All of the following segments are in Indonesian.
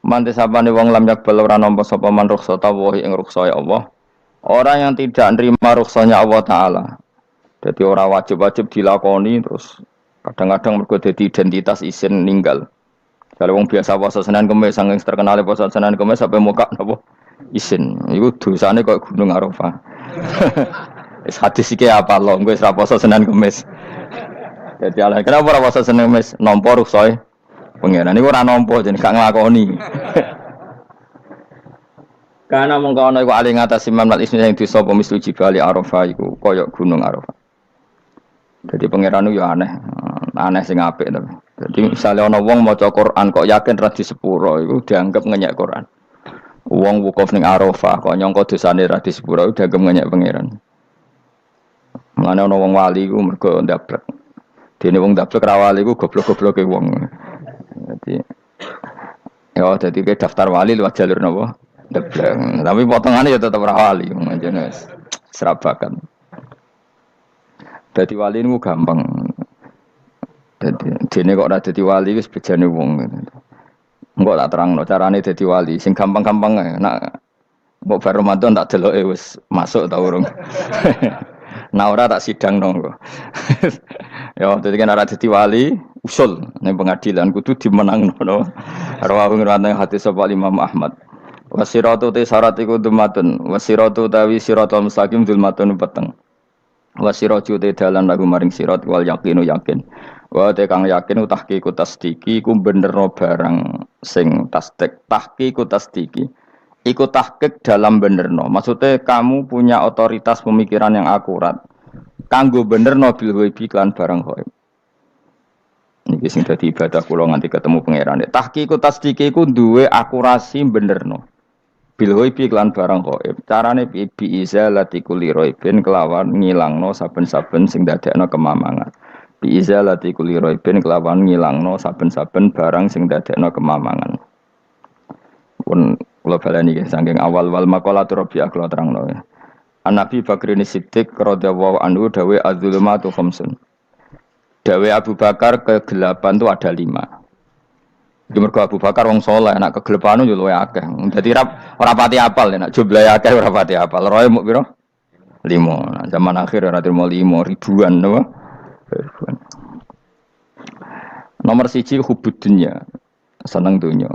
Mantis sapane wong lam yakbal ora nampa sapa man rukhsata wa ing rukhsae Allah. Orang yang tidak nerima rukhsahnya Allah taala. Jadi ora wajib-wajib dilakoni terus kadang-kadang mergo dadi identitas isin ninggal. Kalau wong biasa puasa Senin Kamis saking terkenal puasa Senin Kamis sampai muka napa isin. Iku dosane kok gunung Arafah. Wis hadis iki apa lho, engko wis ra puasa Senin Kamis. Jadi ala kenapa ora puasa Senin Kamis? Nampa rukhsahe pengiran niku ora nampa jeneng gak nglakoni. Karena mengkono iku ali ngatasi mamal ismi sing dosa apa mislu jibali Arafah iku kaya gunung Arafah. Jadi pengiran yo aneh, aneh sing apik to. Jadi misalnya ana wong maca Quran kok yakin ra di sepuro iku dianggap ngenyek Quran. Wong wukuf ning Arafah kok nyangka dosane ra di sepuro iku dianggap ngenyek pangeran. Mulane ana wong wali iku mergo ndablek. Dene wong ndablek ra wali iku goblok-gobloke wong. Jadi ke daftar wali lewat jalur napa? Ndablek. Tapi potongannya ya tetep ra wali manjane wis serabakan. Dadi wali niku gampang. Dene kok ora dadi wali wis bejane wong. Engko tak terangno carane dadi wali sing gampang-gampang ae. Nak mbok bar Ramadan tak deloke wis masuk ta urung. Nah ora tak sidangno kok. Ya dadi kan ora dadi wali usul ning pengadilan kudu dimenangno no. Rawahu ngene hati sapa Imam Ahmad. Wasiratu te syarat iku dumatun. Wasiratu tawi siratal mustaqim dulmatun peteng. Wasiratu te dalan lagu maring sirat wal yaqinu yakin. Wa te kang yakin tahqiqu tasdiki iku benerno barang sing tasdik. Tahqiqu tasdiki iku tahqiq dalam benerno. Maksudnya kamu punya otoritas pemikiran yang akurat. Kanggo benerno bil ghaibi lan barang ghaib. Niki sing dadi ibadah kula nganti ketemu pangeran. Tahqiqu tasdiki iku duwe akurasi benerno. Bil ghaibi lan barang ghaib. Carane bi izalati kulli ghaibin kelawan ngilangno saben-saben sing dadekno kemamangan. Bi izalati kulli ghaibin kelawan ngilangno saben-saben barang sing dadekno kemamangan. Pun kula baleni nggih saking awal wal maqalatu rabi'ah kula terangno ya. An-Nabi Bakrin Siddiq radhiyallahu anhu dawe az-zulumatu khamsun. Dawe Abu Bakar kegelapan itu ada 5. Di mergo Abu Bakar wong saleh nek kegelapan yo luwih akeh. Dadi ora pati apal nek jumlahe akeh ora pati apal. Roe muk pira? 5. Nah, zaman akhir ora terima 5 ribuan napa? Ribuan. Nomor 1 hubud dunya. Seneng dunya.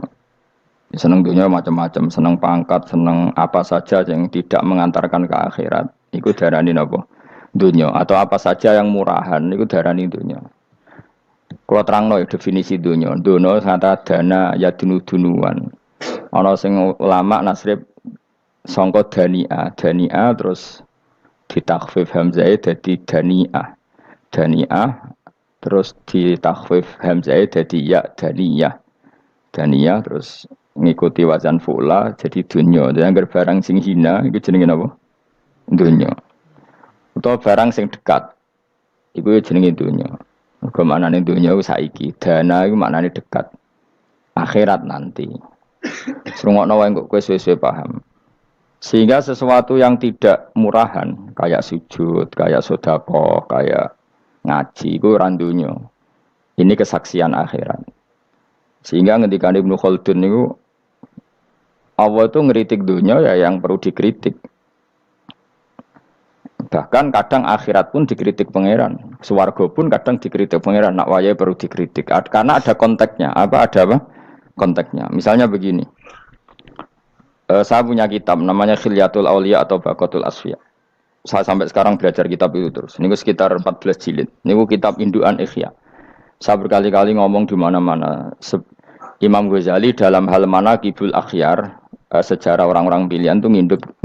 Seneng dunia macam-macam, seneng pangkat, seneng apa saja yang tidak mengantarkan ke akhirat. Iku darani napa? Dunia atau apa saja yang murahan iku darani dunia. Kalau terangno definisi dunia. Dunia kata dana ya dunuan. Ana sing ulama nasrib sangka dania terus ditakhfif hamzah dadi daniah. Daniah terus ditakhfif hamzah dadi ya daniyah. Daniyah terus ngikuti wazan fula jadi dunya. Jadi anggar barang sing hina iku jenenge napa? Dunya. Utawa barang sing dekat iku jenenge dunya. Mergo maknane dunya iku saiki, dana iku maknane dekat. Akhirat nanti. Srungokno wae kok kowe suwe-suwe paham. Sehingga sesuatu yang tidak murahan kayak sujud, kayak sedekah, kayak ngaji iku ora dunya. Ini kesaksian akhirat. Sehingga ketika Ibnu Khaldun niku Allah itu ngeritik dunia ya yang perlu dikritik. Bahkan kadang akhirat pun dikritik pangeran. Swarga pun kadang dikritik pangeran. Nak waya perlu dikritik. Karena ada konteksnya. Ada apa? Konteksnya. Misalnya begini. Saya punya kitab namanya Khilyatul Auliya atau Baqatul Asfiya. Saya sampai sekarang belajar kitab itu terus. Ini sekitar 14 jilid. Ini kitab Induan Ikhya. Saya berkali-kali ngomong di mana-mana. Imam Ghazali dalam hal mana Kibul Akhyar sejarah orang-orang pilihan itu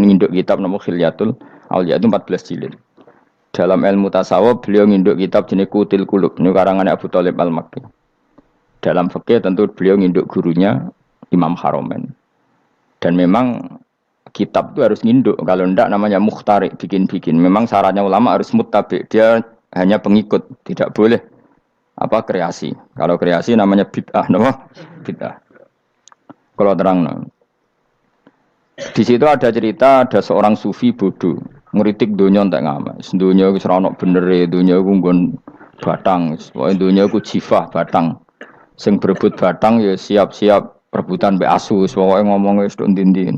nginduk kitab nama Khilyatul Auliya itu 14 jilid. Dalam ilmu tasawuf beliau nginduk kitab jenis Qutil Qulub, ini karangan Abu Thalib Al-Makki. Dalam fikih tentu beliau nginduk gurunya Imam Haromen. Dan memang kitab itu harus nginduk, kalau tidak namanya mukhtarik, bikin-bikin. Memang syaratnya ulama harus muttabi, dia hanya pengikut, tidak boleh kreasi. Kalau kreasi namanya bid'ah, bid'ah. Kalau terang, di situ ada cerita ada seorang sufi bodoh ngeritik dunia entek ngamal. Dunia wis ora ono benere, dunia ku nggon batang, pokoke dunia ku jifah batang. Sing berebut batang ya siap-siap Rebutan mbek Asus, pokoknya ngomong wis tok ndi-ndi.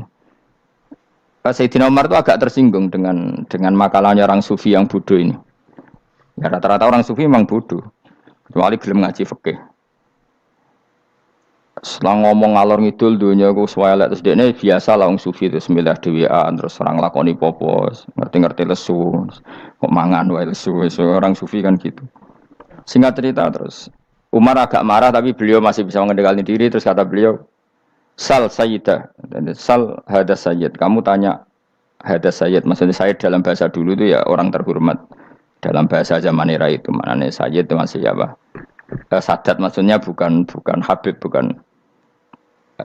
Sayyidina Umar itu agak tersinggung dengan makalahnya orang sufi yang bodoh ini. Ya rata-rata orang sufi memang bodoh. Kecuali gelem ngaji fikih. Setelah ngomong ngalor ngidul dunia ku swelek terus dekne biasa lah wong sufi itu semilah dhewean terus orang lakoni popo, ngerti-ngerti lesu. Kok mangan wae lesu, orang sufi kan gitu. Singkat cerita terus Umar agak marah tapi beliau masih bisa mengendalikan diri terus kata beliau, "Sal sayyidah." Sal hada sayyid. Kamu tanya hada sayyid, maksudnya sayyid dalam bahasa dulu itu ya orang terhormat. Dalam bahasa zaman era itu maknanya sayyid itu masih apa? Sadat maksudnya bukan Habib, bukan.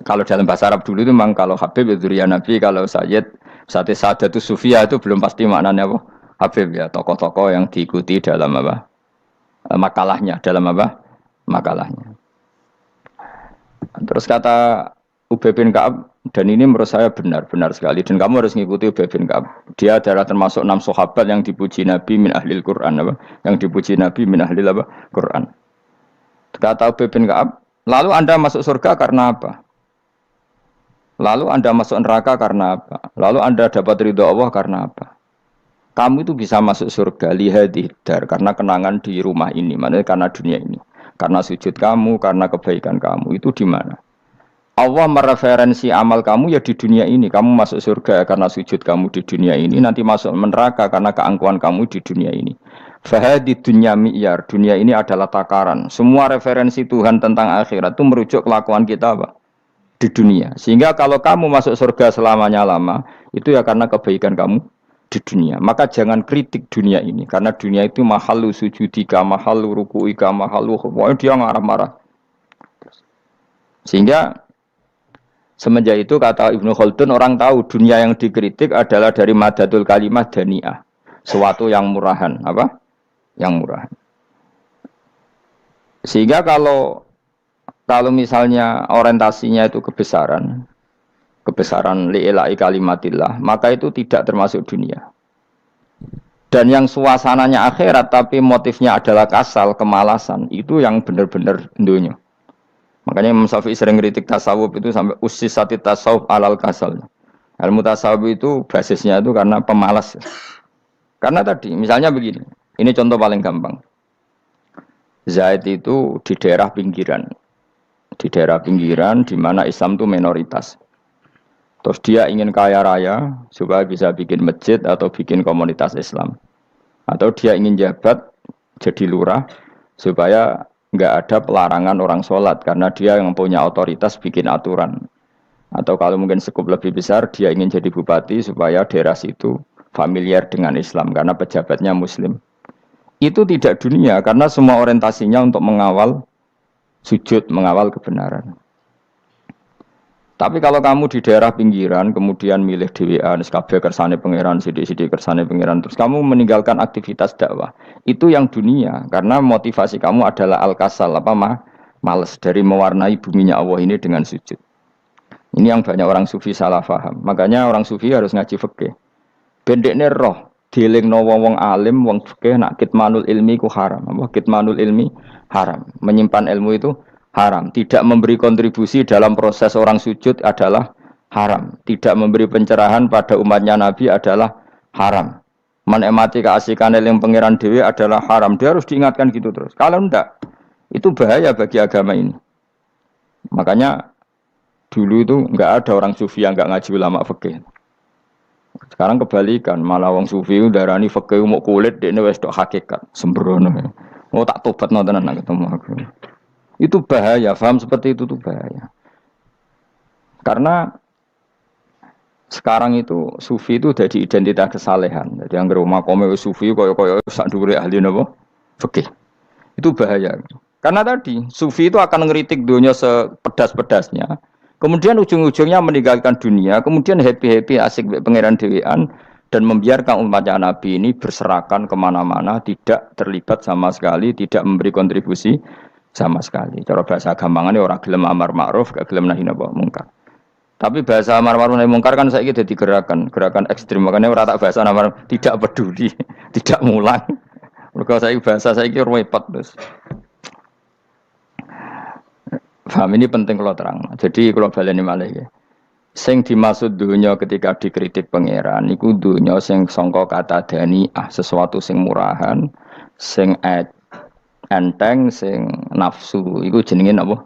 Kalau dalam bahasa Arab dulu itu memang kalau Habib itu ya Nabi, kalau Sayyid Sadat itu Sufia itu belum pasti maknanya apa? Habib ya, tokoh-tokoh yang diikuti dalam apa? Makalahnya, dalam apa? Makalahnya. Terus kata Ubay bin Ka'ab, dan ini menurut saya benar sekali, dan kamu harus mengikuti Ubay bin Ka'ab. Dia adalah termasuk 6 sahabat yang dipuji Nabi min ahlil Quran, apa? Yang dipuji Nabi min ahlil apa? Quran. Kata Ubay bin Ka'ab, lalu Anda masuk surga karena apa? Lalu Anda masuk neraka karena apa? Lalu Anda dapat ridho Allah karena apa? Kamu itu bisa masuk surga lihadidar karena kenangan di rumah ini, maksudnya karena dunia ini. Karena sujud kamu, karena kebaikan kamu, itu di mana? Allah mereferensi amal kamu ya di dunia ini. Kamu masuk surga karena sujud kamu di dunia ini, nanti masuk neraka karena keangkuhan kamu di dunia ini. Fahadi dunya mi'yar, dunia ini adalah takaran. Semua referensi Tuhan tentang akhirat itu merujuk kelakuan kita apa? Di dunia. Sehingga kalau kamu masuk surga selamanya lama, itu ya karena kebaikan kamu di dunia. Maka jangan kritik dunia ini, karena dunia itu mahalu sujudika, mahalu ruku'ika, mahalu pokoknya dia marah-marah. Sehingga semenjak itu kata Ibnu Khaldun, orang tahu dunia yang dikritik adalah dari madadul kalimah dani'ah, sesuatu yang murahan, apa? Yang murahan. Sehingga kalau misalnya orientasinya itu kebesaran li'ilai kalimatillah, maka itu tidak termasuk dunia. Dan yang suasananya akhirat tapi motifnya adalah kasal, kemalasan, itu yang benar-benar dunia. Makanya Imam Syafi'i sering kritik tasawuf itu sampai ussisati tasawuf alal kasal. Ilmu tasawuf itu basisnya itu karena pemalas. Karena tadi, misalnya begini, ini contoh paling gampang. Zaid itu di daerah pinggiran di mana Islam itu minoritas. Terus dia ingin kaya raya supaya bisa bikin masjid atau bikin komunitas Islam. Atau dia ingin jabat jadi lurah supaya nggak ada pelarangan orang sholat karena dia yang punya otoritas bikin aturan. Atau kalau mungkin skup lebih besar dia ingin jadi bupati supaya daerah situ familiar dengan Islam karena pejabatnya Muslim. Itu tidak dunia karena semua orientasinya untuk mengawal sujud, mengawal kebenaran. Tapi kalau kamu di daerah pinggiran, kemudian milih DWA, kabeh kersane pangeran, sidik-sidik kersane pangeran, terus kamu meninggalkan aktivitas dakwah, itu yang dunia, karena motivasi kamu adalah al-kasal, males dari mewarnai buminya Allah ini dengan sujud. Ini yang banyak orang sufi salah paham. Makanya orang sufi harus ngaji fikih. Bendekne roh, dielingno wong alim, wong fikih, nak kitmanul ilmi ku haram. Kitmanul ilmi haram. Menyimpan ilmu itu haram. Tidak memberi kontribusi dalam proses orang sujud adalah haram. Tidak memberi pencerahan pada umatnya Nabi adalah haram. Menikmati keasikan eling pangeran dewi adalah haram. Dia harus diingatkan gitu terus. Kalau enggak, itu bahaya bagi agama ini. Makanya dulu itu enggak ada orang sufi yang enggak ngaji ulama fikih. Sekarang kebalikan, malah wong sufi darani fikih mau kulit dekne wis tok hakikat, sembrono. Oh tak tobat tenan nak ketemu aku. Itu bahaya, paham seperti itu tuh bahaya. Karena sekarang itu sufi itu jadi identitas kesalehan. Jadi yang rumah kome sufi koyo sak dhuwure ahli napa? Fikih. Itu bahaya. Karena tadi sufi itu akan ngeritik dunia sepedas-pedasnya. Kemudian ujung-ujungnya meninggalkan dunia, kemudian happy-happy asik pangeran dewean dan membiarkan umatnya Nabi ini berserakan kemana-mana, tidak terlibat sama sekali, tidak memberi kontribusi sama sekali. Cara bahasa gampangannya orang gelem amar ma'ruf, gak gelem nahi mungkar. Tapi bahasa amar ma'ruf nahi mungkar kan saiki dadi gerakan ekstrem. Makanya ora tak bahasa amar tidak peduli, tidak mulang. Mergo saiki bahasa saiki repot terus. Paham ini penting kalau terang. Jadi kalau baleni malih ya. Sing dimaksud dunya ketika dikritik pangeran iku dunya sing sangka kata daniah, sesuatu sing murahan, sing enteng, sing nafsu. Iku jenenge napa?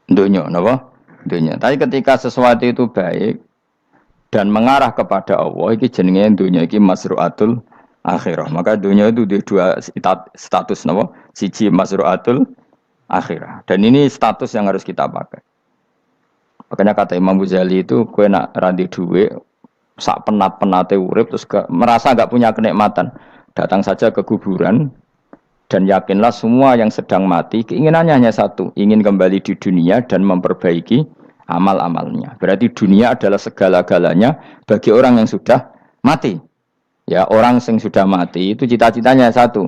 Dunya, napa? Dunya. Tapi ketika sesuatu itu baik dan mengarah kepada Allah, iki jenenge dunya iki masruatul akhirah. Maka dunya itu di dua status napa? Siji masruatul akhirah. Dan ini status yang harus kita pakai. Makanya kata Imam Ghazali itu, kue nak randi duwe, sak penat-penate urip terus merasa nggak punya kenikmatan, datang saja ke kuburan dan yakinlah semua yang sedang mati keinginannya hanya satu, ingin kembali di dunia dan memperbaiki amal-amalnya. Berarti dunia adalah segala-galanya bagi orang yang sudah mati. Ya, orang yang sudah mati itu cita-citanya satu,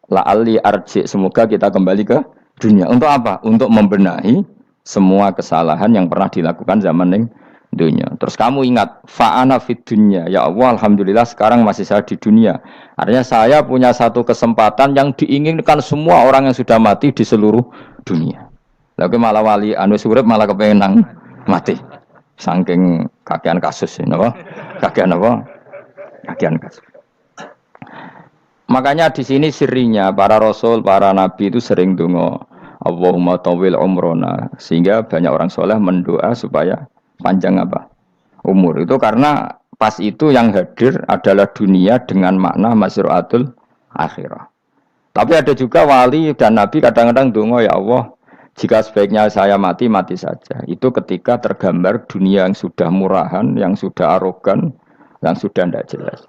la'alli arji, semoga kita kembali ke dunia. Untuk apa? Untuk membenahi semua kesalahan yang pernah dilakukan zaman yang dunia. Terus kamu ingat, fa'ana fid dunya. Ya Allah, alhamdulillah sekarang masih saya di dunia. Artinya saya punya satu kesempatan yang diinginkan semua orang yang sudah mati di seluruh dunia. Lalu malah wali anu surip malah kepengen mati. Saking kakean kasus ini, apa? Kakean apa? Kakean kasus. Makanya di sini sirinya para rasul, para nabi itu sering donga Allahumma tawil umrona, sehingga banyak orang soleh mendoa supaya panjang apa umur. Itu karena pas itu yang hadir adalah dunia dengan makna masruatul akhirah. Tapi ada juga wali dan nabi kadang-kadang donga, ya Allah, jika sebaiknya saya mati, mati saja. Itu ketika tergambar dunia yang sudah murahan, yang sudah arogan, yang sudah tidak jelas.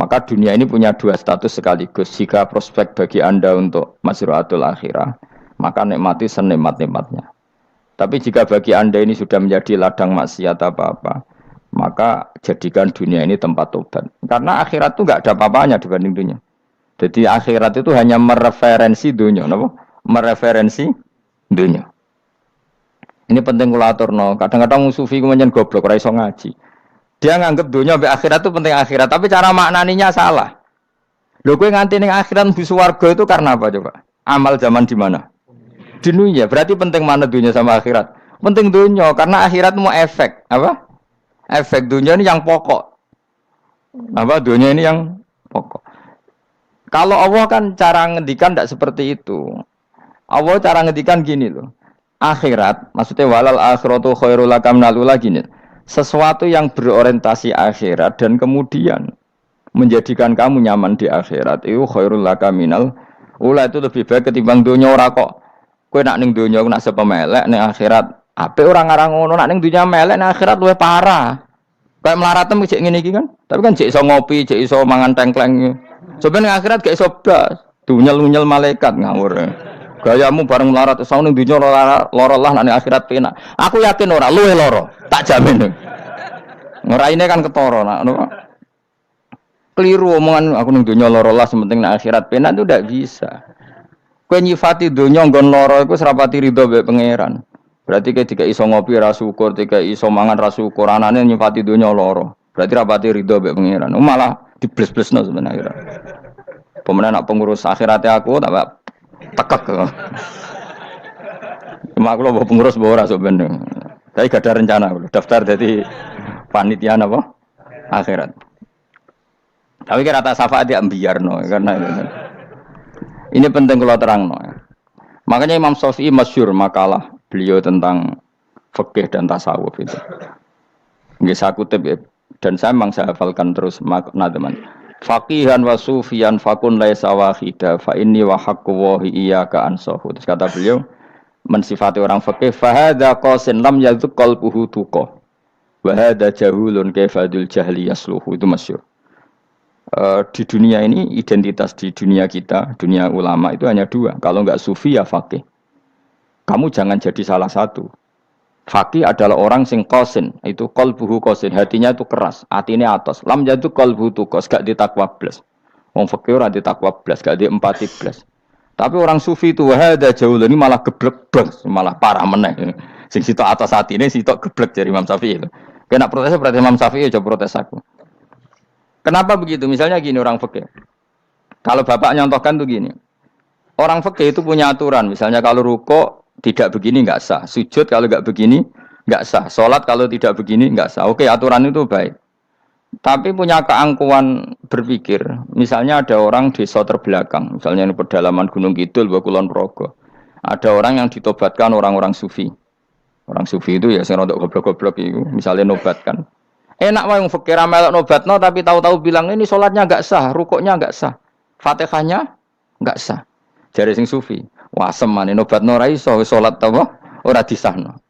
Maka dunia ini punya dua status sekaligus. Jika prospek bagi Anda untuk masruatul akhirah, maka nikmati senikmat-nikmatnya. Tapi jika bagi Anda ini sudah menjadi ladang maksiat apa-apa, maka jadikan dunia ini tempat tobat. Karena akhirat itu nggak ada apa-apanya dibanding dunia. Jadi akhirat itu hanya mereferensi dunia, apa? Mereferensi dunia. Ini penting kula aturno. Kadang-kadang sufi kemudian goblok ora iso ngaji. Dia nganggep dunia sampai akhirat itu penting akhirat, tapi cara maknaninya salah. Lho kowe nganti ning akhirat mlebu swarga itu karena apa coba? Amal zaman di mana? Di dunia. Berarti penting mana dunia sama akhirat? Penting dunia karena akhirat mau efek, apa? Efek dunia ini yang pokok. Apa dunia ini yang pokok. Kalau Allah kan cara ngendikan tidak seperti itu. Allah cara ngendikan gini loh. Akhirat, maksudnya walal akhiratu khairul lakam nalula gini. Sesuatu yang berorientasi akhirat dan kemudian menjadikan kamu nyaman di akhirat itu khairul lakaminal ula, itu lebih baik ketimbang dunia ora kok. Kowe nak ning dunia nak sepemelek ning akhirat apik ora ngarang ngono, nak ning dunia melek ning akhirat luwih parah. Kayak melaratem cek ngene iki kan. Tapi kan cek iso ngopi, cek iso mangan tengkleng. Coba ning akhirat gak iso blas. Dunyel-unyel malaikat ngawur. Gayamu bareng melarat iso ning dunia lara lah nak ning akhirat penak. Aku yakin ora luwih lara, tak jamin. Ngeraine kan ketara nak keliru omongan aku ning dunia lara lah sementing ning akhirat penak itu ndak bisa. Kowe nyifati donya nggon lara iku serapati ridho mbek pangeran. Berarti ketika iso ngopi ra syukur, ketika iso mangan ra syukur, anane nyifati donya lara. Berarti rapati ridho mbek pangeran. Malah dibles-blesno sebenarnya. Pemenang nak pengurus akhirate aku tak tekek. Cuma aku lho pengurus ora sebenarnya. Tapi gak ada rencana daftar jadi panitia apa? Akhirat. Tapi kira tak syafaat dia ambiarno karena ini penting kalau terang no. Makanya Imam Syafi'i masyhur makalah beliau tentang fikih dan tasawuf itu. Nggih saya kutip ya, dan saya memang saya hafalkan terus makna teman. Faqihan wa sufiyan fakun laisa wahida fa inni wa haqqu wa iyyaka ansahu. Terus kata beliau mensifati orang fikih fa hadza qasin lam yadzuq qalbuhu tuqa. Wa hadza jahulun kaifadul jahli yasluhu, itu masyhur. Di dunia ini identitas di dunia kita, dunia ulama itu hanya dua. Kalau enggak sufi ya faqih. Kamu jangan jadi salah satu. Faqih adalah orang sing qasin, itu qalbuhu qasin, hatinya itu keras, atine atos. Lam jadu qalbuhu tuqas, gak ditakwa blas. Wong faqih ora ditakwa blas, gak di empati blas. Tapi orang sufi itu wahada jauh ini malah geblek blas, malah parah meneh. Sing sitok atas atine sitok geblek dari Imam Syafi'i itu. Kena protes berarti Imam Syafi'i aja protes aku. Kenapa begitu? Misalnya gini orang fikih. Kalau bapak nyontohkan tuh gini. Orang fikih itu punya aturan. Misalnya kalau ruko tidak begini nggak sah. Sujud kalau nggak begini nggak sah. Sholat kalau tidak begini nggak sah. Oke, aturan itu baik. Tapi punya keangkuhan berpikir. Misalnya ada orang desa terbelakang, misalnya di pedalaman Gunung Kidul, Kulon Progo. Ada orang yang ditobatkan orang-orang sufi. Orang sufi itu ya sing rodok goblok-goblok itu, misalnya nobatkan. Enak wae wong fakir melok nobatno tapi tahu-tahu bilang ini sholatnya enggak sah, rukuknya enggak sah. Fatihahnya enggak sah. Jare sing sufi, wah semane nobatno ora iso salat apa ora disahno.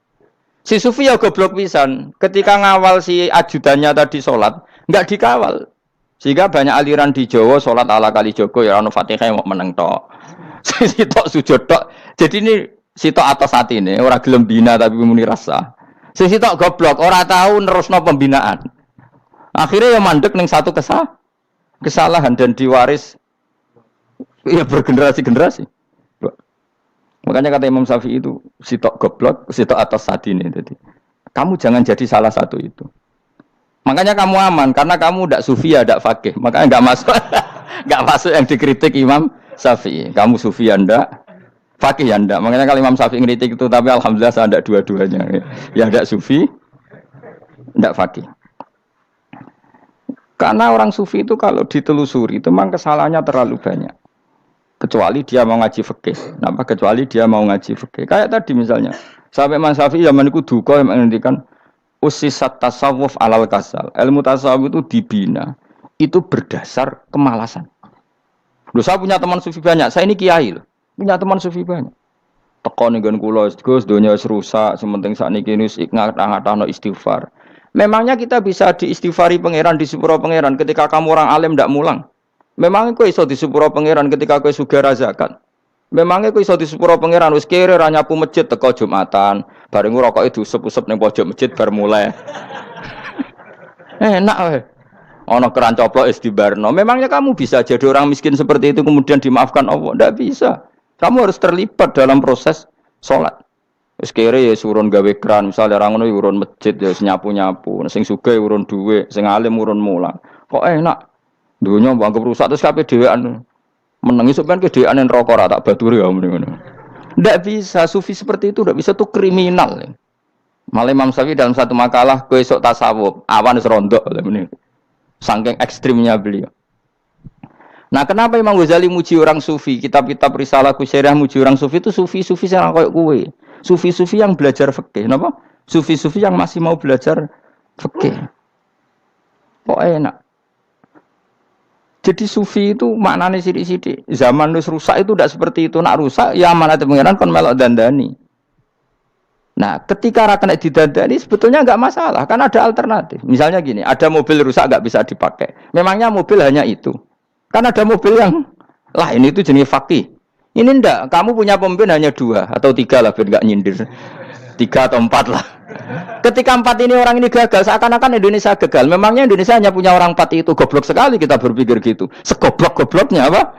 Si sufi ya goblok pisan. Ketika ngawal si ajudannya tadi sholat, enggak dikawal. Sehingga banyak aliran di Jawa sholat ala kali Jogo ya ono Fatihah mau meneng tok. Si tok sujud tok. Jadi ini sitok atas hati ini, orang gelem bina tapi muni rasa. Sitok goblok, orang tahu nerusno pembinaan. Akhirnya yang mandek ning satu kesalahan dan diwaris ya bergenerasi-generasi. Makanya kata Imam Syafi'i itu sitok goblok, sitok atas hati ini. Jadi kamu jangan jadi salah satu itu. Makanya kamu aman karena kamu ndak sufi ya ndak fakih. Makanya nggak masuk nggak masuk yang dikritik Imam Syafi'i. Kamu sufi ya ndak fakih ya ndak. Makanya kalau Imam Syafi'i ngeritik itu, tapi alhamdulillah saya ndak dua-duanya. Ya ndak sufi, ndak fakih. Karena orang sufi itu kalau ditelusuri itu memang kesalahannya terlalu banyak. Kecuali dia mau ngaji fikih. Kenapa? Kecuali dia mau ngaji fikih. Kayak tadi misalnya, sampai Imam Syafi'i zaman itu duka yang menghentikan usisat tasawuf alal kasal. Ilmu tasawuf itu dibina. Itu berdasar kemalasan. Loh, saya punya teman sufi banyak. Saya ini kiai loh. Punya teman sufi banyak. Tekon nggon kula Gus donya wis rusak, sementing sakniki wis ngatah-ngatahno istighfar. Memangnya kita bisa diistighfari pangeran di sepuro pangeran ketika kamu orang alim ndak mulang? Memangnya kowe iso di sepuro pangeran ketika kowe sugih zakat? Memangnya kowe iso di sepuro pangeran wis kere ra nyapu masjid teko Jumatan, bareng rokoke diusep-usep ning pojok masjid bar mulai. Enak wae. Ana keran coplok wis dibarno. Memangnya kamu bisa jadi orang miskin seperti itu kemudian dimaafkan Allah? Ndak bisa. Kamu harus terlibat dalam proses sholat. Wis kere ya urun gawe keran, misale ra ngono ya urun masjid ya nyapu-nyapu, sing sugih urun dhuwit, sing alim urun mulang. Kok enak? Dunya mbok anggap rusak terus kabeh dhewean. Meneng isuk kan kedhewean neraka ra tak baturi ya ngono. Ndak bisa, sufi seperti itu ndak bisa, tuh kriminal. Malah Imam Syafi'i dalam satu makalah kowe esuk tasawuf, awan wis rondok lha saking ekstrimnya beliau. Nah, kenapa Imam Ghazali muji orang sufi? Kitab-kitab Risalah Kusyariah muji orang sufi itu sufi-sufi yang kayak kowe. Sufi-sufi yang belajar fikih, napa? Sufi-sufi yang masih mau belajar fikih. Kok enak? Jadi sufi itu maknanya sidik-sidik. Zaman wis rusak itu tidak seperti itu. Nak rusak ya amanat pengiran kon melok dandani. Nah, ketika ra kena didandani sebetulnya enggak masalah, kan ada alternatif. Misalnya gini, ada mobil rusak enggak bisa dipakai. Memangnya mobil hanya itu. Kan ada mobil yang lain itu jenis fakih. Ini enggak, kamu punya pemimpin hanya 2 atau 3 lah biar enggak nyindir. 3 atau 4 lah. Ketika 4 ini orang ini gagal, seakan-akan Indonesia gagal. Memangnya Indonesia hanya punya orang 4 itu. Goblok sekali kita berpikir gitu. Segoblok-gobloknya apa?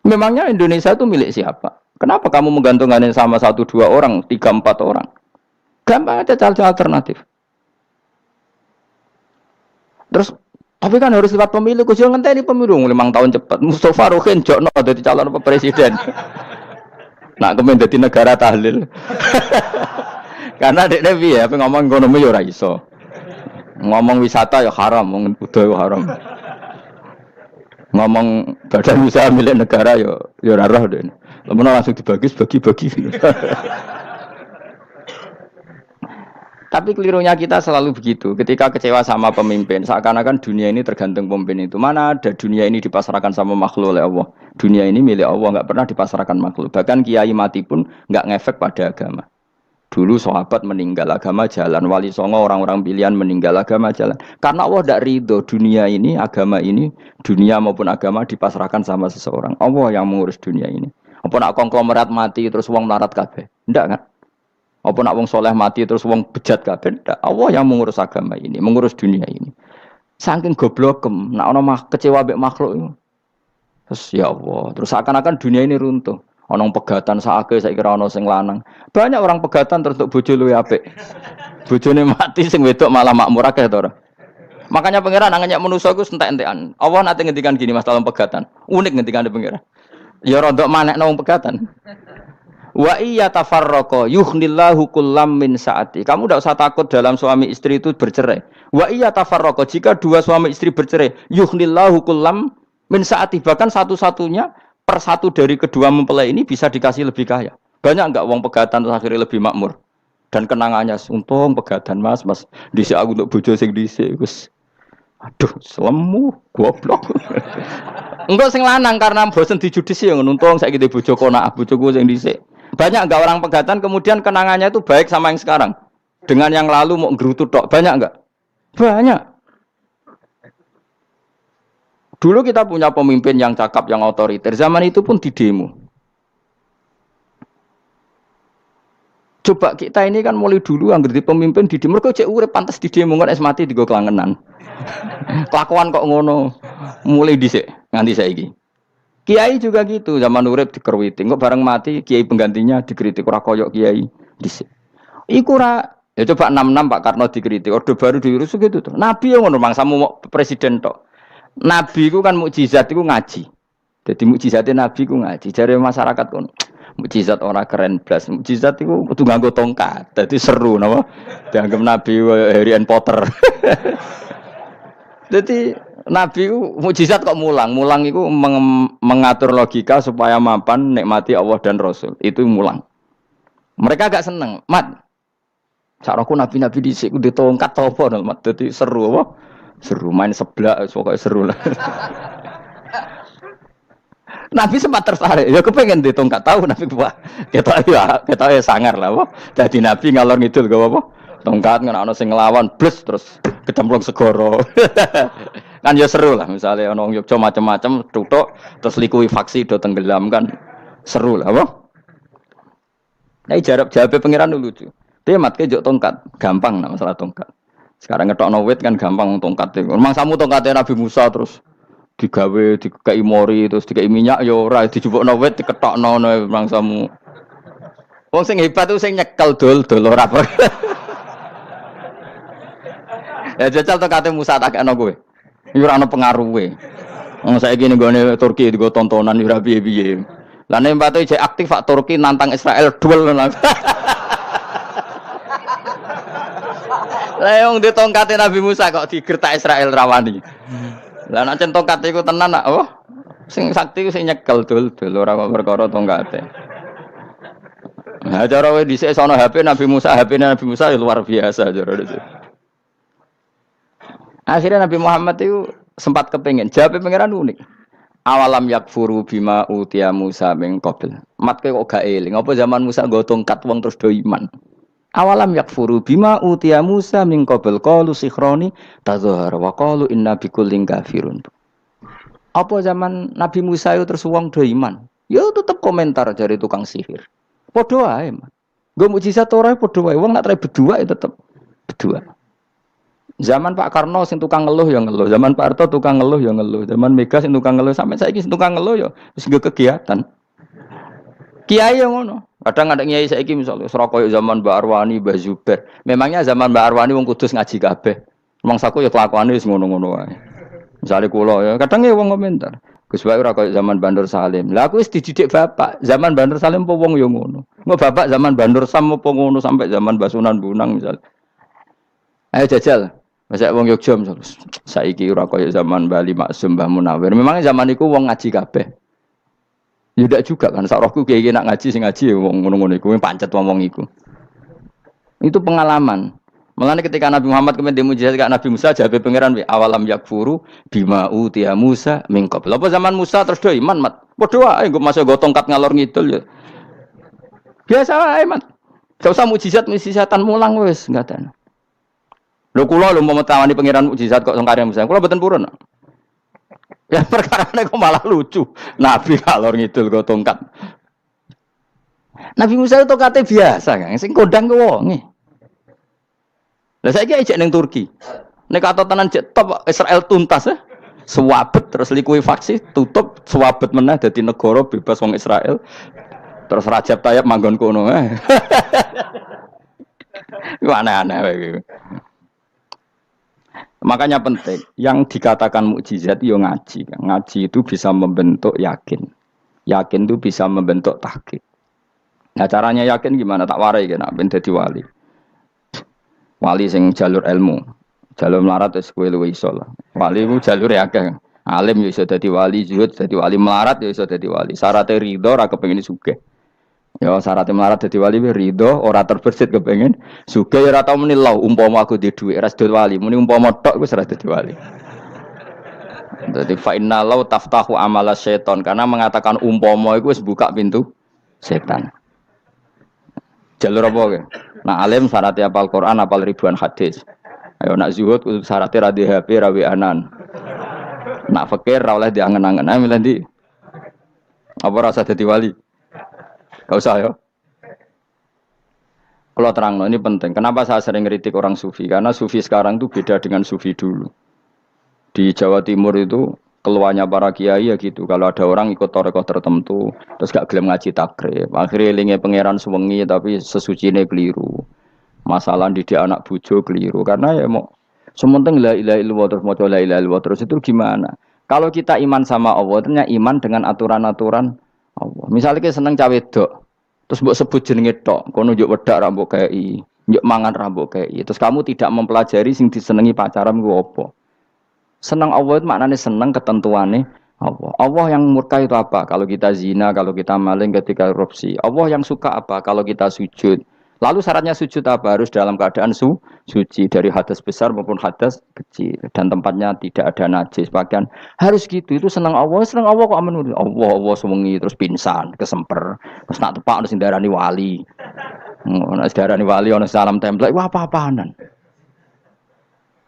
Memangnya Indonesia itu milik siapa? Kenapa kamu menggantungkannya sama 1-2 orang, 3-4 orang? Gampang aja cari alternatif. Terus tapi kan harus lewat pemilu, khusus ngenteni pemilu 5 tahun cepat. Mustafa Rohin jokno dadi calon presiden. Nah, kemudian dadi negara tahlil. Karena dekne piye ya ngomong ekonomi ya ora iso. Ngomong wisata ya haram, ngomong budaya haram. Ngomong badan usaha milik negara ya ora roh dene. Lamun langsung dibagi-bagi. Tapi kelirunya kita selalu begitu. Ketika kecewa sama pemimpin, seakan-akan dunia ini tergantung pemimpin itu. Mana ada dunia ini dipasrahkan sama makhluk oleh Allah. Dunia ini milik Allah, nggak pernah dipasrahkan makhluk. Bahkan kiai mati pun nggak ngefek pada agama. Dulu sahabat meninggal agama jalan, wali songo orang-orang pilihan meninggal agama jalan. Karena Allah tidak ridho dunia ini, agama ini, dunia maupun agama dipasrahkan sama seseorang. Allah yang mengurus dunia ini. Apa nak konglomerat mati terus wong melarat kabeh? Enggak kan? Apa nak wong soleh mati terus wong bejat kabeh? Enggak. Allah yang mengurus agama ini, mengurus dunia ini. Saking goblokem, nak ono kecewa mbek makhluk itu. Terus ya Allah, terus seakan-akan dunia ini runtuh. Ono pegatan sakake saiki ora ono sing lanang. Banyak orang pegatan terus untuk bojo luwih apik. Bojone mati sing wedok malah makmur akeh to ora. Makanya pangeran nanya manusa iku entek-entekan. Allah nate ngendikan gini Mas dalam pegatan. Unik ngendikan pangeran. Ya rodok manekno wong pegatan. Wa iya tafarraqa yughnillahu kullam min saati. Kamu tidak usah takut dalam suami istri itu bercerai. Wa iya tafarraqa jika dua suami istri bercerai, yughnillahu kullam min saati. Bahkan satu-satunya per satu dari kedua mempelai ini bisa dikasih lebih kaya. Banyak enggak wong pegatan terus akhirnya lebih makmur. Dan kenangannya untung pegatan Mas dhisik aku untuk bojo sing dhisik wis. Aduh, selemu goblok. Enggak sing lanang karena bosen dijudisi yang nuntung saiki di bojo konak bojoku sing dhisik. Banyak enggak orang pegatan kemudian kenangannya itu baik sama yang sekarang. Dengan yang lalu mau gerutu tok, banyak enggak? Banyak. Dulu kita punya pemimpin yang cakap, yang otoriter. Zaman itu pun di demo. Coba kita ini kan mulai dulu anggere di pemimpin di demo kok cek urip pantes di demo kok es mati digo kelangenan. Kelakuan kok ngono. Mulai dhisik nganti saiki. Kiai juga gitu, zaman urip dikerwiti, kok bareng mati kiai penggantinya dikritik ora koyok kiai dhisik. Iku ora ya coba 66 Pak Karno dikritik, orde baru diurus gitu tuh. Nabi yang ngono mangsamu presiden tok. Nabi ku kan mukjizat iku ngaji. Jadi mukjizatnya Nabi ku ngaji. Jare masyarakat kono. Mukjizat orang keren blas. Mukjizat itu kudu nganggo tongkat. Dadi seru napa? Dianggap Nabi Harry Potter. Jadi Nabi itu mukjizat kok mulang. Mulang itu mengatur logika supaya mapan nikmati Allah dan Rasul. Itu mulang. Mereka agak seneng. Mat. Sakroku nabi-nabi dhisik ku ditongkat apa mat. Dadi seru apa? Seru main seblak pokoke seru lah. Nabi sempat tertarik, ya kepengen ditongkat tahu Nabi wah, kita ya sangar lah, wah. Jadi Nabi ngalor ngidul gak apa, tongkat nggak ono sing ngelawan, blus terus kecemplung segoro, kan ya seru lah. Misalnya ono Yogyo macam-macam, tutuk terus likuifaksi do tenggelam kan, seru lah, wah. Nah jawab pengiran dulu tuh, dia matke jok tongkat, gampang lah masalah tongkat. Sekarang ngetok wit kan gampang tongkat, memang samu tongkatnya Nabi Musa terus. Digawe dikai mori terus dikai minyak ya ora dijupukno wit diketokno mangsamu. Wong sing hebat ku sing nyekel dol ora apa. Ya jajal to kate Musa tak kena kowe. Iki ora ana pengaruhe. Wong saiki ning gone Turki digo tontonan ora piye-piye. Lah nek mbate jek aktif Pak Turki nantang Israel duel. Lah wong di tongkate Nabi Musa kok digertak Israel rawani. Lah nek tongkat iku tenan nak oh sing sakti ku sing nyekel dul ora kok perkara tongkate. Nah cara wae dhisik sono HP Nabi Musa Nabi Musa ya luar biasa cara itu. Akhirnya Nabi Muhammad itu sempat kepengin jawab pangeran unik. Awalam yakfuru bima utiya Musa min qabl. Matke kok gak eling apa zaman Musa nggo tongkat wong terus do iman. Awalam yakfuru bima utiya Musa min qabl qalu sikhroni tadzahar wa qalu inna bikullin kafirun. Apa zaman Nabi Musa itu terus wong do iman? Ya tetep komentar dari tukang sihir. Padha wae, Mas. Nggo mukjizat ora padha wae. Wong nak trai berdua ya tetep berdua. Zaman Pak Karno sing tukang ngeluh ya ngeluh, zaman Pak Harto tukang ngeluh ya ngeluh, zaman Mega sing tukang ngeluh sampai saiki sing tukang ngeluh ya wis kegiatan. Kiai yang ngono. Kadang ada kiai saiki misalnya Surabaya zaman Mbak Arwani, Mbak Zubair. Memangnya zaman Mbak Arwani wong Kudus ngaji kabeh. Mangsaku ya kelakuane wis ngono-ngono wae. Misale kula ya, kadang ya wong komentar. Gus wae ora koyo zaman Bandur Salim. Lah aku wis dididik bapak, zaman Bandur Salim apa wong ya ngono. Engko bapak zaman Bandur Sam apa ngono sampai zaman Basunan Bunang misal. Ayo jajal. Masa wong Yogya misalnya saiki ora koyo zaman Bali Maksum Mbah Munawir. Memangnya zaman iku wong ngaji kabeh. Ya ndak juga kan sak rohku kiye nak ngaji sing ngaji ya wong ngono-ngono iku pancet wong iku. Itu pengalaman. Mulane ketika Nabi Muhammad kemudian mujizat kak Nabi Musa jawab pangeran we awalam yakfuru bima utiya Musa min qabl. Apa zaman Musa terus do iman mat. Padha wae engko masuk go tongkat ngalor ngidul ya. Biasa wae mat. Gak usah mujizatan mulang wis enggak ada. Lho kula lho mau tawani pangeran mukjizat kok sangkare Musa. Kula mboten purun. Ya perkarane kok malah lucu. Nabi kalor ngidul go tongkat. Nabi Musa itu tongkate biasa kan, sing kodang ku wonge. Lah saiki ejek ning Turki. Nek atotanan jek top Israel tuntas ya. Swabet terus likuifaksi tutup swabet meneh dadi negara bebas wong Israel. Terus Rajab Tayyip manggon kono. Iku aneh-aneh wae. Makanya penting, yang dikatakan mukjizat yo ngaji. Ngaji itu bisa membentuk yakin. Yakin itu bisa membentuk tahqiq. Nah caranya yakin gimana? Tak warai kan, ben dadi wali. Wali sing jalur ilmu, jalur melarat wis kowe luwih iso lah. Wali ku jalur akeh. Alim ya iso dadi wali, zuhud dadi wali, melarat ya iso dadi wali. Syaratnya ridho ora kepengin sugih. Ya syaratnya melarat dadi wali ridho ora terbersit kepengin sugih ya ora tau muni lau umpama aku di dhuwit ora dadi wali, muni umpama tok wis ora dadi wali. Jadi fa inna lau taftahu amala syaiton karena mengatakan umpama itu wis buka pintu setan. Jalur apa ke? Nah alim syaratnya hafal Quran, hafal ribuan hadis. Ayo nak zuhud syaratnya ra di HP, ra anan. Nak fakir ra oleh diangen-angen. Ayo milih ndi? Apa rasa dadi wali? Gak usah ya. Kalau terang, ini penting. Kenapa saya sering kritik orang sufi? Karena sufi sekarang itu beda dengan sufi dulu. Di Jawa Timur itu keluarnya para kiai ya gitu. Kalau ada orang ikut torekoh tertentu, terus gak gelem ngaji takrib. Akhirnya linge pangeran suwengi tapi sesucine keliru. Masalah didik anak bojo keliru. Karena ya mau sementing la ilaha illallah terus maca la ilaha illallah terus itu gimana? Kalau kita iman sama Allah, ternyata iman dengan aturan-aturan Allah. Misalnya kita seneng cawe wedok, terus mbok sebut jenenge tok, kono njuk wedak ra mbok kei, njuk mangan ra mbok kei. Terus kamu tidak mempelajari sing disenengi pacaran ku apa? Senang Allah itu maknanya senang ketentuannya Allah. Allah yang murka itu apa? Kalau kita zina, kalau kita maling, ketika korupsi. Allah yang suka apa? Kalau kita sujud. Lalu syaratnya sujud apa? Harus dalam keadaan suci dari hadas besar maupun hadas kecil dan tempatnya tidak ada najis. Bahkan harus gitu. Itu senang Allah kok aman. Allah sewengi terus pingsan, kesemper, terus nak tepak harus darani wali. Nak darani wali ono salam template. Wah apa-apaanan.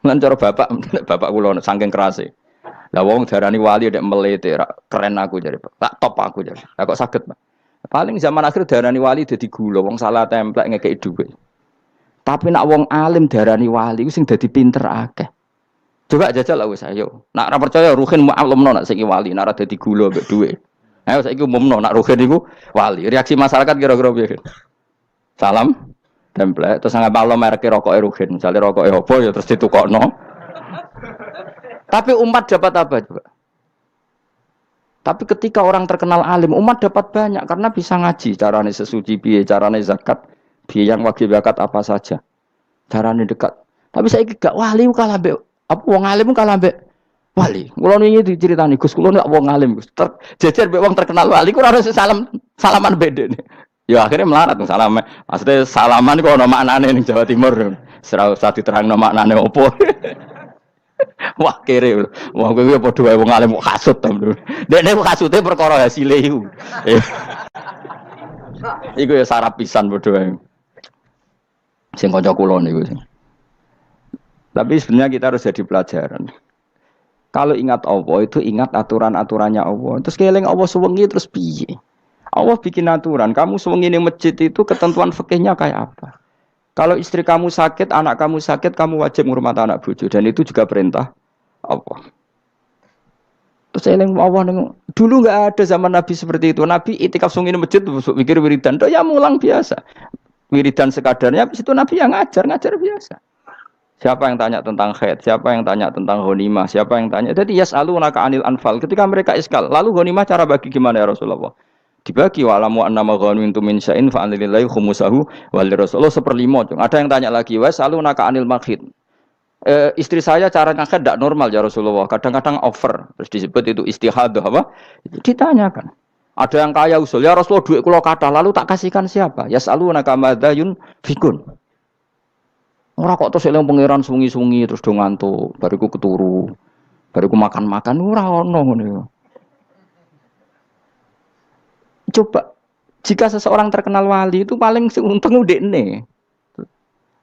Lan cara bapak kula saking kerase. Lah wong darani wali ndek melete keren aku jare. Tak top aku jare. Lah kok saged, Pak? Paling zaman akhir darani wali dadi gula, wong salah templek ngekeki dhuwit. Tapi nak wong alim darani wali ku sing dadi pinter akeh. Coba jajal lah wis ayo. Nak ora percaya Ruhin mu'allimno nak saiki wali, nak ora dadi gula mbek dhuwit. Ayo saiki umumno nak Ruhin iku wali. Reaksi masyarakat kira-kira piye? Salam template terus ngapa Allah merek rokoke Ruhin. Misale rokoke apa ya terus ditukokno. Tapi umat dapat apa juga? Tapi ketika orang terkenal alim, umat dapat banyak karena bisa ngaji. Carane sesuci piye, carane zakat, piye yang wajib zakat apa saja. Carane dekat. Tapi saya gak wali kalah mbek apa wong alim kalah mbek wali. Kula niki diceritani Gus, kula nek wong alim Gus. Jejer mbek wong terkenal wali ku ora salaman bedene. Ya akhirnya melarat salam. Maksudnya salaman kok ono maknane ning Jawa Timur. Ora usah diterangno maknane opo. Wah kere, wah kowe padha wae wong alim kok kasut to. Dekne kok kasute perkara hasile iku. Iku ya sarap pisan padha wae. Sing kanca kula niku. Tapi sebenarnya kita harus jadi pelajaran. Kalau ingat Allah itu ingat aturan-aturannya Allah. Terus keling Allah suwengi terus piye? Allah bikin aturan. Kamu suwengi ning masjid itu ketentuan fikihnya kayak apa? Kalau istri kamu sakit, anak kamu sakit, kamu wajib ngurmat anak bojo dan itu juga perintah Allah. Terus eling Allah dulu enggak ada zaman Nabi seperti itu. Nabi itikaf sungi masjid pikir wiridan, ya mulang biasa. Wiridan sekadarnya habis itu Nabi yang ngajar biasa. Siapa yang tanya tentang haid, siapa yang tanya tentang ghanimah, siapa yang tanya. Jadi yas'alunaka 'anil anfal. Ketika mereka iskal, lalu ghanimah cara bagi gimana ya Rasulullah? Dibagi wa'lamu annama ghanimtum min syai'in fa lillahi khumusahu wa lirrasul 1/5. Ada yang tanya lagi, was'alunaka 'anil makhid. Istri saya cara ngakad tidak normal ya Rasulullah. Kadang-kadang over. Terus disebut itu istihadah apa? Itu ditanyakan. Ada yang kaya usul, ya Rasulullah duit kula kathah lalu tak kasihkan siapa? Yas'alunaka madza yunfikun. Ora kok terus eling pangeran sungi-sungi terus do ngantuk, bariku keturu. Bariku makan-makan ora ono ngono. Coba jika seseorang terkenal wali itu paling untung udekne.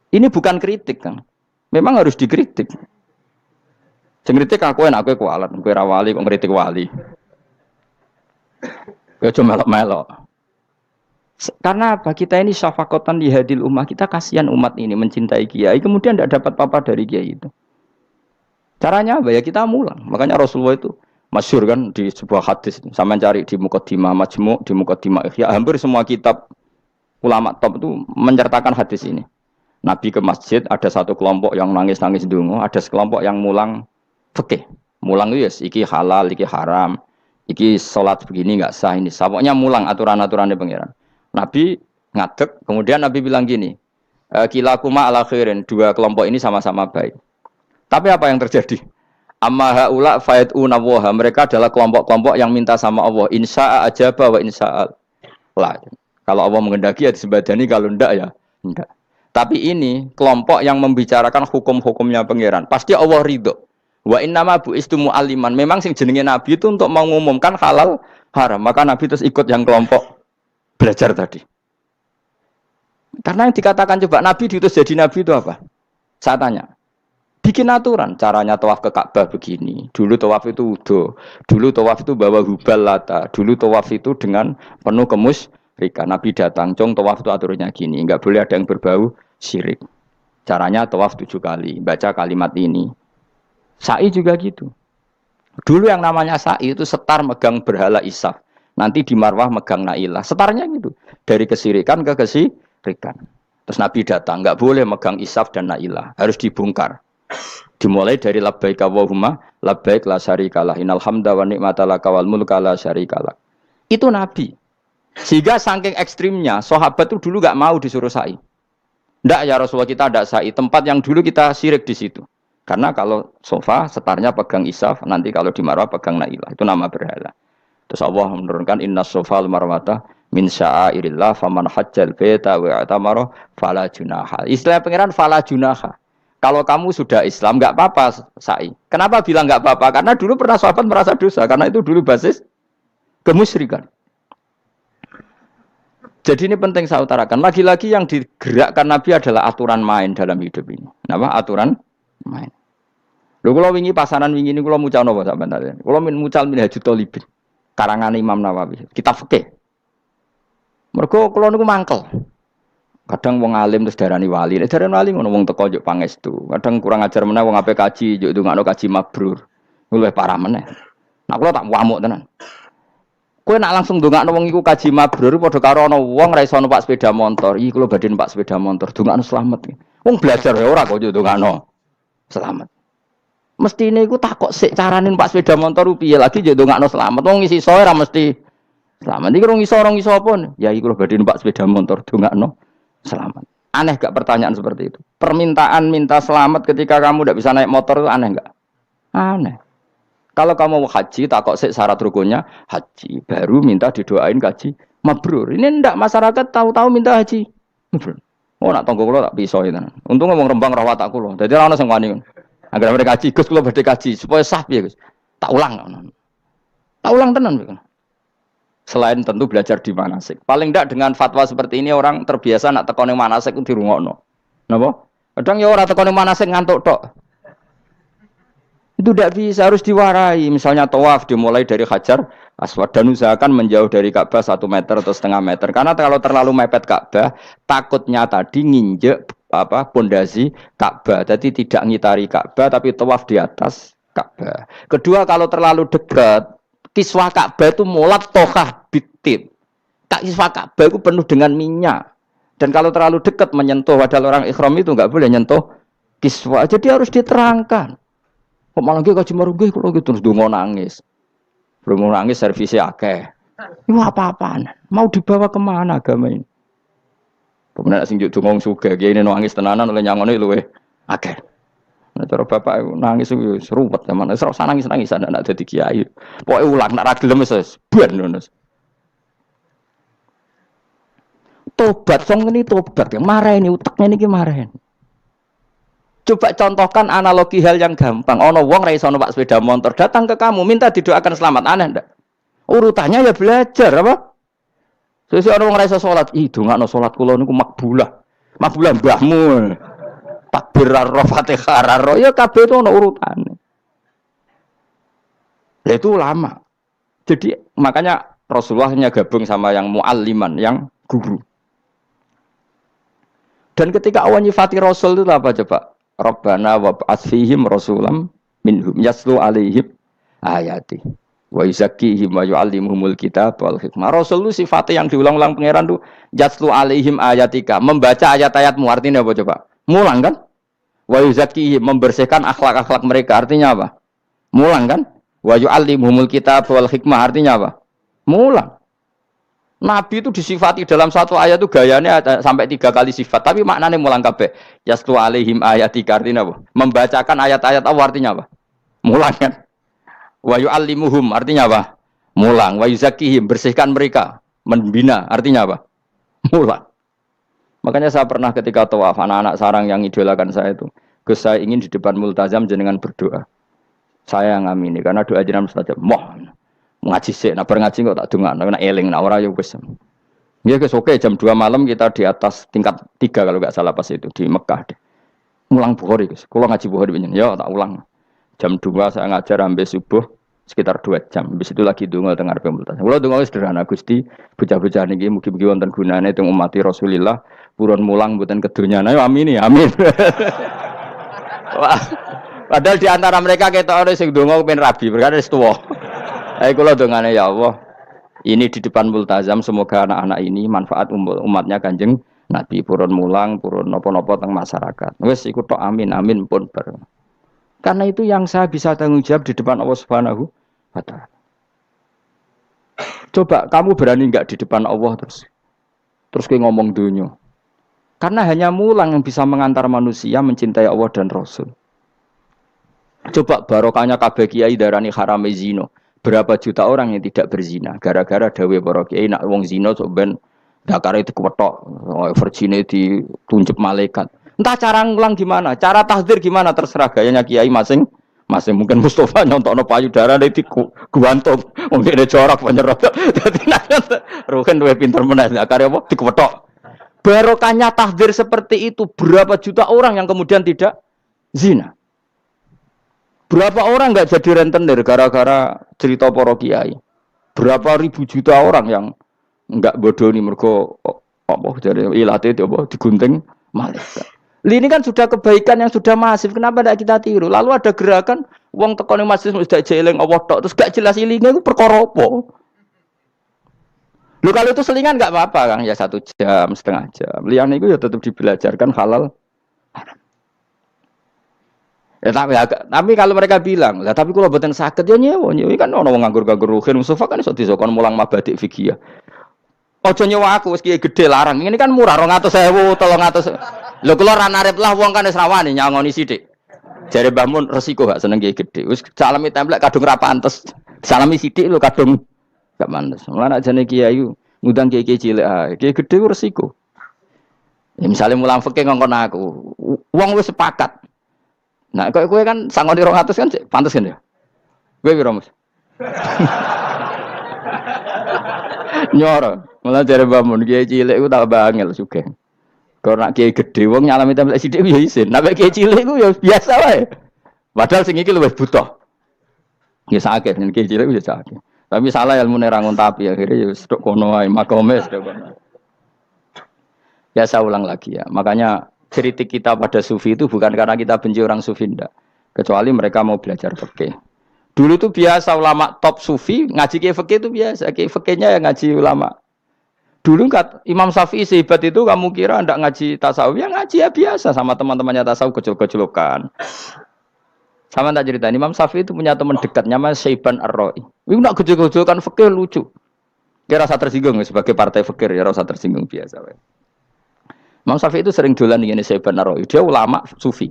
Ini bukan kritik, Kang. Memang harus dikritik. Sing kritik aku enak kowe kualat, kowe ra wali kok ngritik wali. Kowe cuma melok-melok. Karena apa? Kita ini syafaqatan di hadil ummah, kita kasihan umat ini mencintai kiai, kemudian tidak dapat apa-apa dari kiai itu. Caranya apa? Ya kita mulang. Makanya Rasulullah itu masyhur kan di sebuah hadis, sama cari di Muqaddimah Majmu', di Muqaddimah Ihya, hampir semua kitab ulama top itu menceritakan hadis ini. Nabi ke masjid, ada satu kelompok yang nangis-nangis ndonga, ada sekelompok yang mulang fikih. Mulang itu yes, iki halal, iki haram, iki salat begini enggak sah ini. Pokoknya mulang aturan-aturannya pangeran. Nabi ngadeg. Kemudian Nabi bilang gini, kilakuma ala khairin, dua kelompok ini sama-sama baik. Tapi apa yang terjadi? Amma haula fayatuna waha, mereka adalah kelompok-kelompok yang minta sama Allah, insya'a ajaba wa insya'al la. Kalau Allah mengendaki ya disembadani, kalau ndak ya ndak. Tapi ini kelompok yang membicarakan hukum-hukumnya pangeran. Pasti Allah ridho. Wa innama bu'istu mu'alliman. Memang sing jenenge Nabi itu untuk mengumumkan halal haram. Maka Nabi terus ikut yang kelompok belajar tadi. Karena yang dikatakan coba Nabi diutus jadi Nabi itu apa? Saya tanya. Bikin aturan, caranya tawaf ke Ka'bah begini. Dulu tawaf itu wudu. Dulu tawaf itu bawa hubal lata. Dulu tawaf itu dengan penuh kemusyrikan. Nabi datang, cong tawaf itu aturannya gini. Enggak boleh ada yang berbau syirik. Caranya tawaf 7 kali. Baca kalimat ini. Sa'i juga gitu. Dulu yang namanya sa'i itu setar megang berhala Isaf. Nanti di Marwah megang Nailah. Setarnya gitu. Dari kesirikan ke kesirikan. Terus Nabi datang, enggak boleh megang Isaf dan Nailah. Harus dibongkar. Dimulai dari labbaik Allahumma labbaik la syarikalah innal hamda wa ni'mata laka wal mulka la syarikalah. Itu Nabi. Sehingga saking ekstrimnya sahabat itu dulu enggak mau disuruh sa'i. Ndak ya Rasulullah, kita ada sa'i. Tempat yang dulu kita syirik di situ. Karena kalau sofa setarnya pegang Isaf, nanti kalau di Marwah pegang Nailah. Itu nama berhala. Terus Allah menurunkan innas sofa al marwata min sya'airillah faman hajjal baita wa i'tamara fala junaha. Istilah pangeran fala junaha. Kalau kamu sudah Islam, nggak apa-apa, sa'i. Kenapa bilang nggak apa-apa? Karena dulu pernah sahabat merasa dosa, karena itu dulu basis kemusyrikan. Jadi ini penting saya utarakan. Lagi-lagi yang digerakkan Nabi adalah aturan main dalam hidup ini. Kenapa? Aturan main. Lalu kalau wingi pasaran wingi ini kalau mucal nopo sampean tadi. Kalau mucal Minhajul Thalibin, karangan Imam Nawawi, kitab fikih. Mergo kalau niku mangkel. Kadang wong alim terus darani wali. Nek darani wali ngono wong teko njuk pangestu. Kadang kurang ajar meneh wong ape kaji njuk ndongakno kaji mabrur. Luwih parah meneh. Nah kula tak wamuk tenan. Kowe nak langsung ndongakno wong iku kaji mabrur padha karo ana wong ra iso numpak sepeda motor. Iki kula badhe numpak sepeda motor, ndongakno slamet. Wong belajar ya ora kok njuk ndongakno slamet. Mestine iku takok sik carane numpak sepeda motor piye lagi njuk ndongakno slamet. Wong isi iso ora mesti slamet. Iki rong iso apa? Ya iki kula badhe numpak sepeda motor, ndongakno selamat. Aneh gak pertanyaan seperti itu? Permintaan minta selamat ketika kamu tidak bisa naik motor itu aneh gak? Aneh. Kalau kamu mau haji, takut syarat rukunnya haji. Baru minta didoain haji mabrur. Ini ndak masyarakat tahu-tahu minta haji mabrur. Oh nak tonggo kulo tak pisau itu. Untung ngomong Rembang rawat tak kulo. Jadi orang sing wani. Agar mereka haji, Gus kulo badhe haji supaya sah piye Gus. Tak ulang. Tak ulang tenan. Selain tentu belajar di manasik. Paling tidak dengan fatwa seperti ini orang terbiasa nak tekone manasik itu dirungokno. Napa? Kadang ya ora tekone manasik ngantuk tok. Itu tidak bisa, harus diwarai. Misalnya tawaf dimulai dari Hajar Aswad dan usahakan menjauh dari Ka'bah 1 meter atau setengah meter. Karena kalau terlalu mepet Ka'bah, takutnya tadi nginjek pondasi Ka'bah. Jadi tidak ngitari Ka'bah tapi tawaf di atas Ka'bah. Kedua, kalau terlalu dekat kiswah Ka'bah itu mulat tohah bitib. Kiswah Ka'bah itu penuh dengan minyak. Dan kalau terlalu dekat menyentuh, padahal orang ikhram itu enggak boleh nyentuh kiswah. Jadi harus diterangkan. Kok malah nggih kaji marungge kalau gitu terus dongo nangis. Belum nangis servisnya akeh. Ini apa-apaan? Mau dibawa kemana agama ini? Kemudian sing juk dongo sugih, kiai nangis tenanan oleh nyangone luweh akeh. Nah, cara bapak nangis itu seruwet zaman. Wis ora nangis-nangis anak dadi kiai. Pokoke ulang nek ra gelem wis ben ngono. Tobat song ini tobat yang marah ini uteknya ini marah. Coba contohkan analogi hal yang gampang. Ono wong ra iso numpak sepeda motor datang ke kamu minta didoakan selamat, aneh ndak? Urutannya ya belajar apa? Sesuk ono wong ra iso salat, ih dongakno salat kula niku makbulah. Makbulah mbahmu. Takbir ar-Fatihah ar ya kabeh itu ono urutane. Ya itu lama. Jadi makanya Rasulullah hanya gabung sama yang mualliman, yang guru. Dan ketika awan nyifati Rasul itu apa coba? Rabbana wab'ats fihim rasulam minhum yaslu alaihim ayati wa yuzakkihim wa yu'allimuhumul kitab wal hikmah. Rasul itu sifatnya yang diulang-ulang pangeran itu yaslu alaihim ayatika, membaca ayat-ayatmu. Artinya apa coba? Mulang kan? Wa yuzakkihim, membersihkan akhlak-akhlak mereka. Artinya apa? Mulang kan? Wa yu'allimuhumul kitab wal hikmah. Artinya apa? Mulang. Nabi itu disifati dalam satu ayat itu gayanya ada sampai 3 kali sifat, tapi maknanya mulang kabeh. Yaslu alaihim ayatika artinya apa? Membacakan ayat-ayat Allah artinya apa? Mulang kan? Wa yu'allimuhum artinya apa? Mulang. Wa yuzakihim bersihkan mereka, membina artinya apa? Mulang. Makanya saya pernah ketika tawaf anak-anak sarang yang idolakan saya itu, Gus saya ingin di depan multazam jenengan berdoa. Saya yang ngamini karena doa jenengan mustajab. Ngaji sih, nah ngaji kok tak dengar, nah eling, nah orang yang Gus. Ya Gus oke jam 2 malam kita di atas tingkat 3 kalau nggak salah pas itu di Mekah deh. Ulang Bukhari Gus, kalau ngaji Bukhari begini, ya tak ulang. Jam 2 saya ngajar sampai subuh sekitar 2 jam. Habis itu lagi dungo tengah pemultasan. Kalau dungo sederhana Gusti, bocah-bocah niki mugi-mugi wonten gunane teng umati Rasulillah, purun mulang mboten kedunyane. Amin ya, amin. Padahal di antara mereka kita ada sing dungo pengen rabi, berkata wis tuwa. Ayo kula dongane ya Allah. Ini di depan multazam semoga anak-anak ini manfaat umatnya Kanjeng Nabi purun mulang, purun napa-napa teng masyarakat. Wis iku tok amin amin pun bar. Karena itu yang saya bisa tanggung jawab di depan Allah Subhanahu wa taala. Coba kamu berani enggak di depan Allah terus kayak ngomong dunia. Karena hanya mulang yang bisa mengantar manusia mencintai Allah dan Rasul. Coba barokahnya kabeh kiai darani harame zina. Berapa juta orang yang tidak berzina gara-gara dawe para kiai nak wong zina sok ben dakare dikwetok, virgine ditunjuk malaikat. Entah cara ngulang gimana, cara tahdzir gimana terserah gayanya kiai masing-masing. Mungkin Mustafa nyontokno payudara di guantung, mungkin ada corak penyerot. Dadi Ruhin duwe pinter meneh dakare apa dikwetok. Barokahnya tahdzir seperti itu berapa juta orang yang kemudian tidak zina. Berapa orang enggak jadi rentenir gara-gara cerita para kiai. Berapa ribu juta orang yang enggak bodoni mergo apa jare ilate itu apa digunting malaikat. Ini kan sudah kebaikan yang sudah masif. Kenapa tidak kita tiru? Lalu ada gerakan wong tekone masjid sudah jeleng Allah tok terus gak jelas ilinge itu perkara apa? Lu kalau itu selingan enggak apa-apa Kang ya 1 jam, setengah jam. Liyane itu ya tetap dibelajarkan halal. Ya, tapi kalau mereka bilang, lah tapi kalau boten sakit ya nyewa kan ono wong nganggur-nganggur Ruhin Mustafa kan iso disokon mulang mabadik fikih. Ojo nyewa aku wis kiye gedhe larang. Ini kan murah 200.000, 300. Lho kula ra narep lah wong kan wis rawani nyangoni sithik. Jare Mbah Mun resiko gak seneng kiye gedhe. Wis salami templek kadung ra pantes. Salami sithik lho kadung gak pantes. Mulane jane kiai ngundang kiai cilik ae. Kiai gedhe ku resiko. Ya misalnya mulang fikih ngongkon aku. Wong wis sepakat. Nah, kowe kan sangoni 200 kan pantes kan ya? Kowe piro, Mas? Nyoro, malah jare bangun kiai cilik iku tak bangel sugih. Karena kiai gedhe wong nyalami templek sithik ya isin. Nek kiai cilik iku ya biasa wae. Padahal sing iki luwih butuh. Ya sakit nek kiai cilik ya sakit. Tapi salah ilmune ra ngontapi akhirnya ya sedok kono wae makome sedok kono. Ya saya ulang lagi ya. Makanya kritik kita pada sufi itu bukan karena kita benci orang sufi enggak. Kecuali mereka mau belajar fikih. Dulu itu biasa ulama top sufi ngaji kiai fikih itu biasa. Kiai fikihnya yang ngaji ulama. Dulu kan Imam Syafi'i sehebat itu kamu kira enggak ngaji tasawuf? Ya ngaji ya biasa sama teman-temannya tasawuf kecil-kecilokan. Sama tak cerita Imam Syafi'i itu punya teman dekat namanya Syaiban Ar-Ra'i. Itu nak kecil-kecilokan fikih lucu. Dia rasa tersinggung sebagai partai fikih ya rasa tersinggung biasa. Imam Syafi'i itu sering dolan dengan Syaiban Ar-Ra'i. Dia ulama sufi.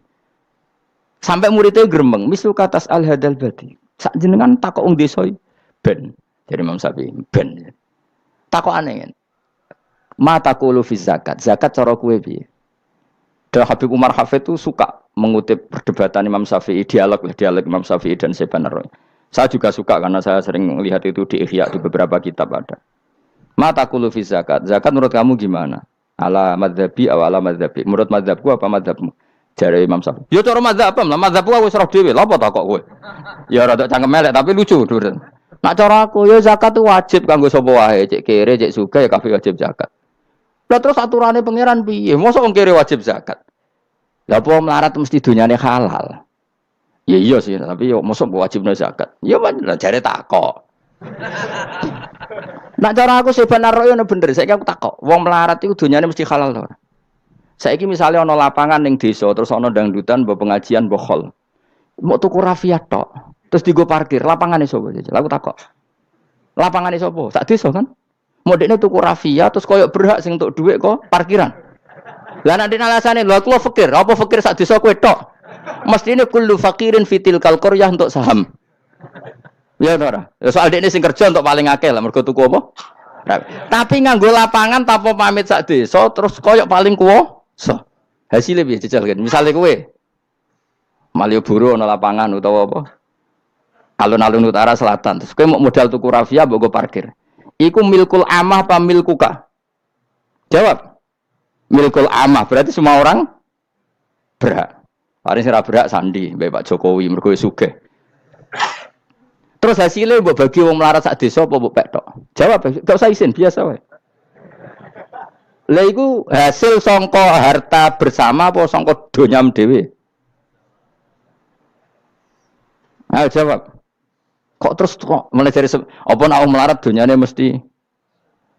Sampai muridnya gremeng, misal katas al-hadal badi. Sak jenengan takok wong desa ben. Jadi Imam Syafi'i ben. Takok aneh kan. Ma taqulu fi zakat. Zakat cara kowe piye? Dan Habib Umar Hafid itu suka mengutip perdebatan Imam Syafi'i, dialog Imam Syafi'i dan Syaiban Ar-Ra'i. Saya juga suka karena saya sering melihat itu di Ihya di beberapa kitab ada. Ma taqulu fi zakat. Zakat menurut kamu gimana? Ala madzhabi aw ala madzhabi. Menurut madzhabku apa madzhabmu? Jare Imam Syafi'i. Ya cara madzhab lah, madzhabku wis roh dhewe. Lha apa tak kok kowe? Ya rada cangkem elek tapi lucu, Dur. Nak cara aku ya zakat itu wajib kanggo sapa wae, cek kere, cek sugih ya kabeh wajib zakat. Lah terus aturane pangeran piye? Mosok wong kere wajib zakat. Lah apa melarat mesti dunyane halal. Ya iya sih, tapi yo mosok wajibno zakat. Ya jare takok. Nak cara aku sebenarnya ono bener, saiki aku takok. Wong melarat iku dunyane mesti halal to. Saiki misale ana lapangan ning desa terus ana dangdutan mbok pengajian mbok hol. Mbok tuku rafiat tok. Terus digo parkir, lapangane sapa? Aku takok. Lapangane sapa? Sak desa kan? Modene tuku rafia terus koyo berhak sing untuk dhuwit kok parkiran. Lah nek alasane lho aku fakir, apa fakir sak desa kowe tok. Mestine kullu fakirin fitil qaryah untuk saham. Ya ora. Ya soal dekne sing kerja untuk paling akeh lah mergo tuku apa? Tapi nganggo lapangan tanpa pamit sak desa terus koyo paling kuwasa. Hasilnya piye jajal kan. Misale kowe Malioboro ana lapangan utawa apa? Alun-alun utara selatan. Terus kowe mau modal tuku rafia mbok go parkir. Iku milkul amah apa milkuka? Jawab. Milkul amah berarti semua orang berhak. Paling sira berhak sandi mbek Pak Jokowi mergo sugih. Terus hasilnya mbok bagi wong melarat sak desa apa mbok pek tok? Jawab, gak usah izin, biasa wae. Lah iku hasil sangka harta bersama apa sangka donyam dhewe? Ayo jawab. Kok terus kok mulai dari apa nak wong melarat donyane mesti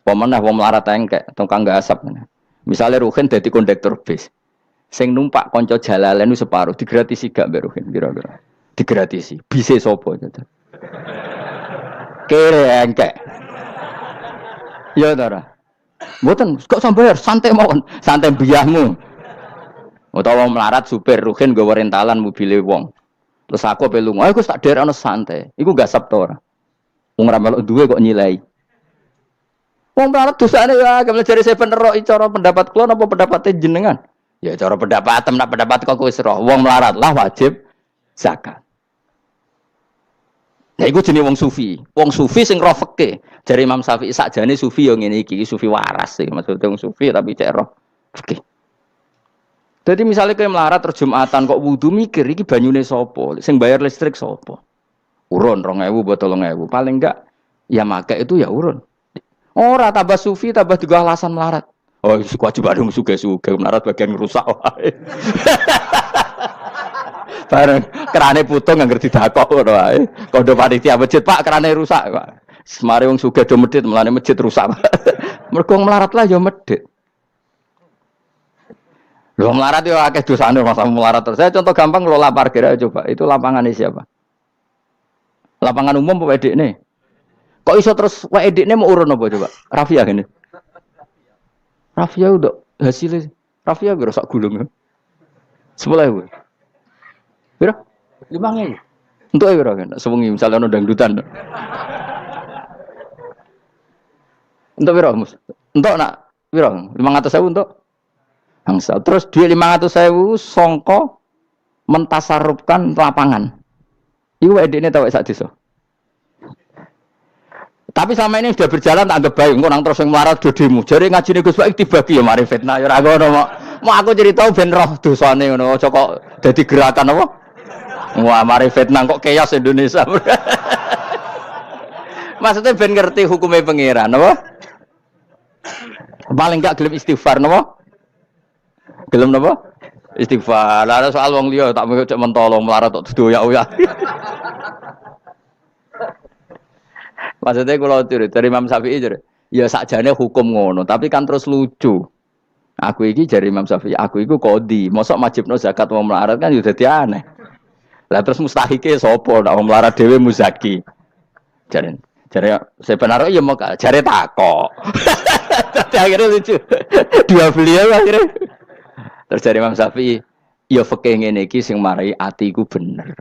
pemenah wong melarat engkek tukang gasap. Misalnya Ruhin dadi kondektur bis. Sing numpak kanca jalalan separuh digratisi gak mbek Ruhin kira-kira. Digratisi. Bise sapa gitu. Kere engkek. Ya ora. Mboten kok sambayar santai mawon, santai biyahmu. Utawa melarat supir Ruhin nggawa rentalan mobile wong. Terus aku ape lunga, aku tak derekno santai. Iku gasap to ora. Wong ra melok duwe kok nyilai. Wong melarat dosane ya, gak jare saya penerok cara pendapat kula napa pendapate jenengan? Ya cara pendapat nak pendapat kok wis roh. Wong melarat lah wajib zakat. Nah iku jenenge wong sufi. Wong sufi sing roh fikih. Jare Imam Syafi'i sakjane sufi yo ngene iki, sufi waras sih. Maksudnya wong sufi tapi cek roh fikih. Jadi misalnya kayak melarat terus Jumatan kok wudu mikir iki banyune sapa? Sing bayar listrik sapa? Urun 2.000 botol 3.000. Paling enggak ya make itu ya urun. Ora tambah sufi tambah juga alasan melarat. Oh, kewajiban dong suge-suge melarat bagian ngerusak wae. Bareng kerane putung nggak ngerti dakok ngono wae. Kondo panitia masjid, Pak, kerane rusak, Pak. Semare wong sugih do medhit, melane masjid rusak. Mergo melarat lah ya medhit. Lho melarat yo akeh dosane masa melarat terus. Saya contoh gampang ngelola parkir aja coba. Itu lapangannya siapa? Lapangan umum apa edekne? Kok iso terus wae edekne mau urun apa coba? Rafia gini. Rafia udah hasilnya. Rafia biro sak gulung. 10.000. Biro? 5.000. Untuk biro kan? Sewengi misalnya ono dangdutan. Untuk biro mus. Untuk nak biro 500.000 untuk bangsa. Terus duit 500.000 songko mentasarrufkan lapangan. Iku edekne tau sak desa. Tapi selama ini sudah berjalan tak anggap baik. Engko nang terus yang melarat do demo. Jare ngajine Gus Baik dibagi ya mari fitnah ya ora ngono. Mau aku cerita ben roh dosane ngono. Aja kok dadi gerakan apa? Wah, mari fitnah kok chaos Indonesia. Maksudnya ben ngerti hukumnya pangeran apa? Paling enggak gelem istighfar napa? Gelem napa? Istighfar. Lah soal wong liya tak cek mentolo melarat tok doyak-oyak. Maksudnya kalau dari Imam Syafi'i ya sakjane hukum ngono, tapi kan terus lucu. Aku iki dari Imam Syafi'i, aku iku qadhi, mosok wajibno zakat wong melarat kan ya dadi aneh. Lah terus mustahike sapa nek wong melarat dhewe muzaki. Jare sebenarnya ya mau jare takok. Tapi akhirnya lucu. Dua beliau akhirnya. Terus dari Imam Syafi'i, ya fikih ngene iki sing marai atiku bener.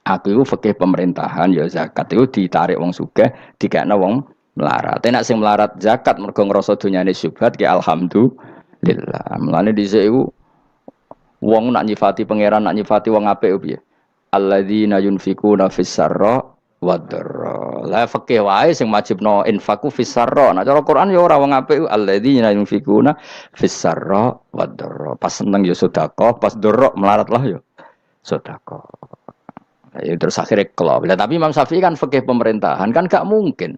Aku itu fikih pemerintahan ya zakat itu ditarik wong sugih dikekno wong melarat. Nek sing melarat zakat mergo ngrasa dunyane syubhat ki alhamdulillah. Mulane dhisik iku wong nak nyifati pangeran nak nyifati wong apik piye? Alladzina yunfikuna fis sarra wad dharra. La fikih wae sing wajibno infaku fis sarra. Nah cara Quran ya ora wong apik alladzina yunfikuna fis sarra wad dharra. Pas seneng ya sedekah, pas dharra melarat lah ya sedekah. Ya, terus akhirnya kelop. Tapi Imam Syafi'i kan fikih pemerintahan kan gak mungkin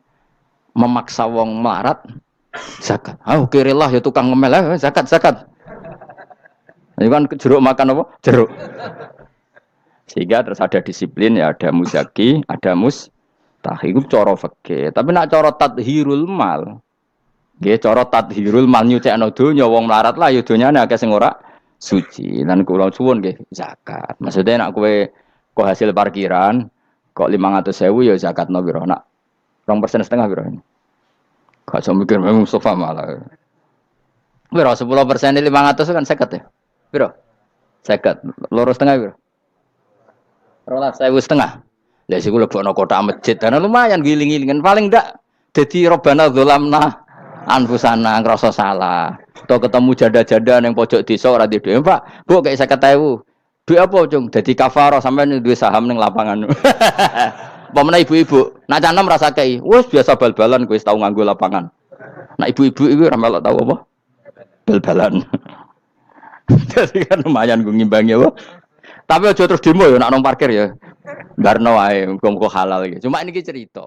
memaksa wong melarat zakat. Kirilah ya tukang ngemel zakat. Ini kan jeruk makan apa? Jeruk. Sehingga terus ada disiplin ya, ada muzaki, ada mustahil cara fikih. Tapi nak cara tadhirul mal. Nggih cara tadhirul mal nyucikno donya wong melarat lah ya donyane akeh sing ora suci. Lan kula suwun nggih zakat. Maksudnya nak kowe kok hasil parkiran kok 500.000 ya zakatno piro nak 2,5% piro ini Gak usah mikir memang Mustafa malah. Biro 10% ini 500 kan seket ya. Biro seket. Loro setengah biro. Rolas saya setengah. Lah sih gue lebih kota masjid karena lumayan giling-gilingan paling ndak jadi robana dolamna anfusana ngerasa salah. Atau ketemu jada-jada yang pojok desa ora di dhuwit. Pak, Bu kayak 50.000. Duit apa, Cung? Dadi kafarah sampean duwe saham ning lapangan. Pemene ibu-ibu, nak canem rasa kei. Wes biasa bal-balan kowe wis tau nganggo lapangan. Nak ibu-ibu iku ora melok tau apa? Bal-balan. Jadi kan lumayan gue ngimbangi apa. Tapi aja terus demo ya nak nang parkir ya. Barno wae muga-muga halal iki. Cuma ini cerita.